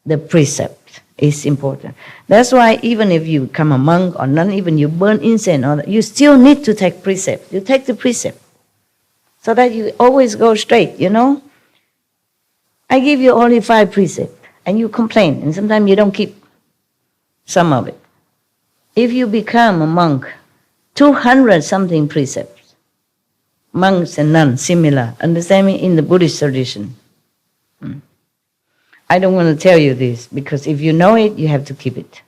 the precept is important. That's why even if you become a monk or nun, even you burn incense, or you still need to take precept. You take the precept so that you always go straight, you know. I give you only 5 precepts, and you complain, and sometimes you don't keep some of it. If you become a monk, 200 something precepts, monks and nuns, similar, understand me, in the Buddhist tradition. I don't want to tell you this, because if you know it, you have to keep it.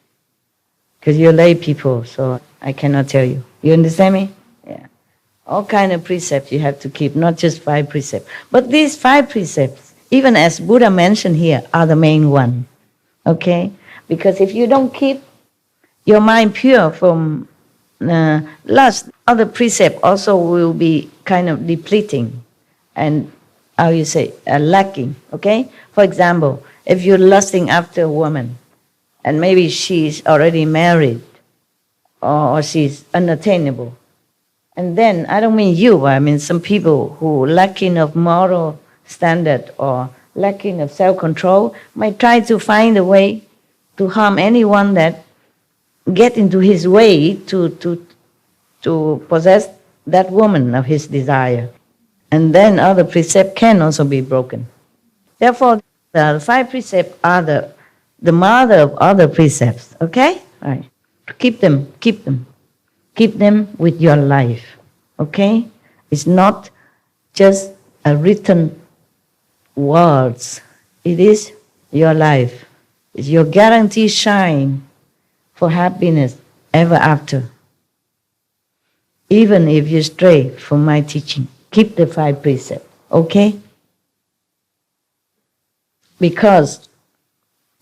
Because you're lay people, so I cannot tell you. You understand me? Yeah. All kind of precepts you have to keep, not just 5 precepts. But these 5 precepts, even as Buddha mentioned here, are the main one. Okay? Because if you don't keep your mind pure from lust, other precepts also will be kind of depleting and, how you say, lacking. Okay? For example, if you're lusting after a woman, and maybe she's already married, or she's unattainable, and then, I don't mean you, I mean some people who lacking of moral standard or lacking of self-control might try to find a way to harm anyone that get into his way to possess that woman of his desire. And then other precepts can also be broken. Therefore, the 5 precepts are the mother of other precepts, okay? All right. Keep them. Keep them with your life, okay? It's not just a written words. It is your life. It's your guaranteed shine for happiness ever after. Even if you stray from my teaching, keep the 5 precepts, okay? Because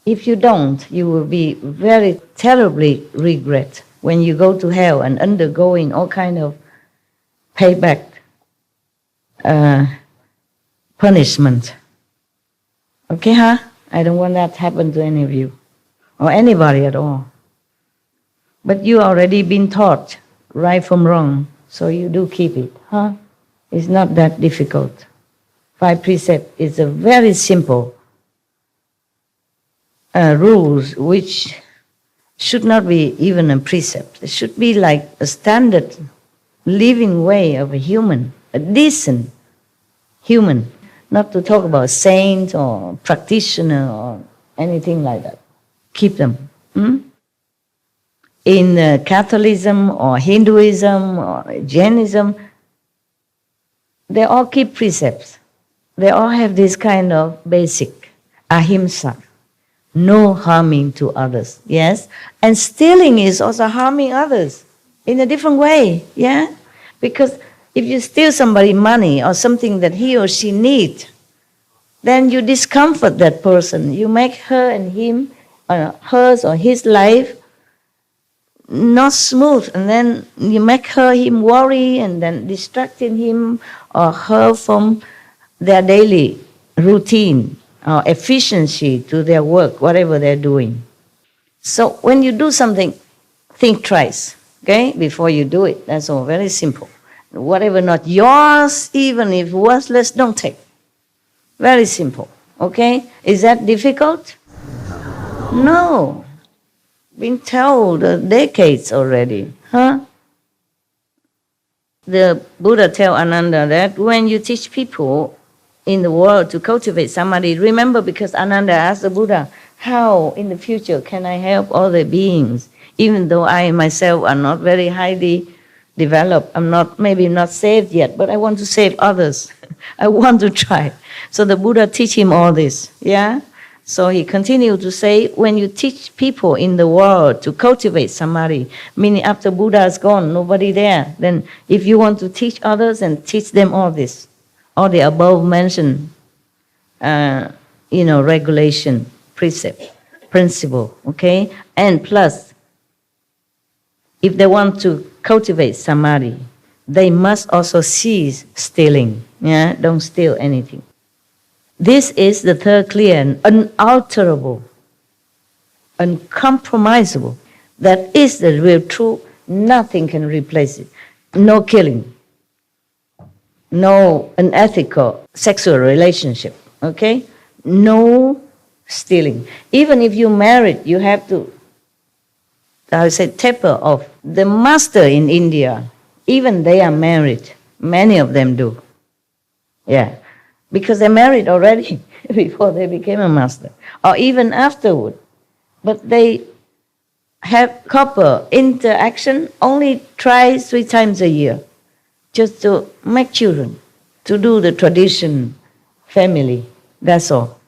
if you don't, you will be very terribly regret when you go to hell and undergoing all kind of payback punishment. Okay, huh? I don't want that to happen to any of you or anybody at all. But you already been taught right from wrong, so you do keep it, huh? It's not that difficult. 5 precepts is a very simple rules which should not be even a precept. It should be like a standard living way of a human, a decent human, not to talk about saint or practitioner or anything like that. Keep them. In Catholicism or Hinduism or Jainism, they all keep precepts. They all have this kind of basic ahimsa. No harming to others, yes? And stealing is also harming others in a different way, yeah? Because if you steal somebody money or something that he or she needs, then you discomfort that person. You make her and him, hers or his life not smooth, and then you make him worry and then distracting him or her from their daily routine or efficiency to their work, whatever they're doing. So when you do something, think twice, okay, before you do it. That's all, very simple. Whatever not yours, even if worthless, don't take. Very simple, okay? Is that difficult? No. Been told decades already, huh? The Buddha tell Ananda that when you teach people in the world to cultivate samadhi, remember, because Ananda asked the Buddha, how in the future can I help other beings, even though I myself are not very highly developed, I'm not, maybe not saved yet, but I want to save others. I want to try. So the Buddha teach him all this, yeah? So he continued to say, when you teach people in the world to cultivate samadhi, meaning after Buddha is gone, nobody there, then if you want to teach others and teach them all this, all the above mentioned, regulation, precept, principle, okay? And plus, if they want to cultivate samadhi, they must also cease stealing, yeah? Don't steal anything. This is the third clear and unalterable, uncompromisable. That is the real truth. Nothing can replace it. No killing. No unethical sexual relationship. Okay? No stealing. Even if you're married, you have to, I would say, taper off. The master in India, even they are married. Many of them do. Yeah. Because they're married already before they became a master. Or even afterward. But they have couple interaction only twice, 3 times a year. Just to make children. To do the tradition family. That's all.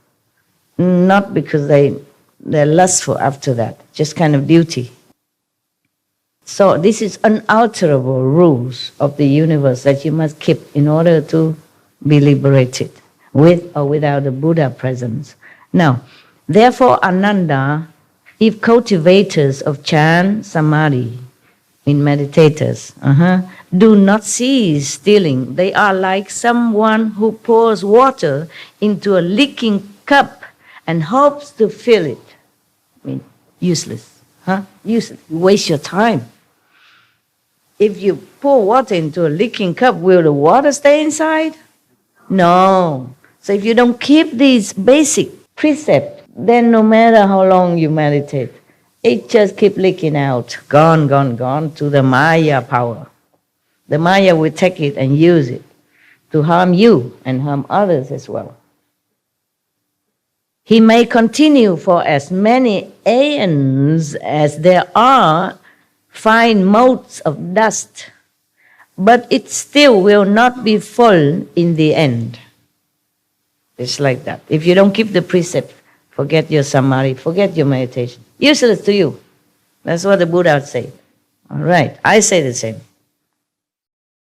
Not because they're lustful after that. Just kind of duty. So this is unalterable rules of the universe that you must keep in order to be liberated, with or without the Buddha presence. Now, therefore, Ananda, if cultivators of chant, samadhi, in meditators, do not cease stealing, they are like someone who pours water into a leaking cup and hopes to fill it. I mean, useless. Useless. You waste your time. If you pour water into a leaking cup, will the water stay inside? No. So if you don't keep these basic precepts, then no matter how long you meditate, it just keeps leaking out, gone to the Maya power. The Maya will take it and use it to harm you and harm others as well. He may continue for as many aeons as there are fine motes of dust, but it still will not be full in the end. It's like that. If you don't keep the precept, forget your samadhi, forget your meditation. Useless to you. That's what the Buddha said. All right, I say the same.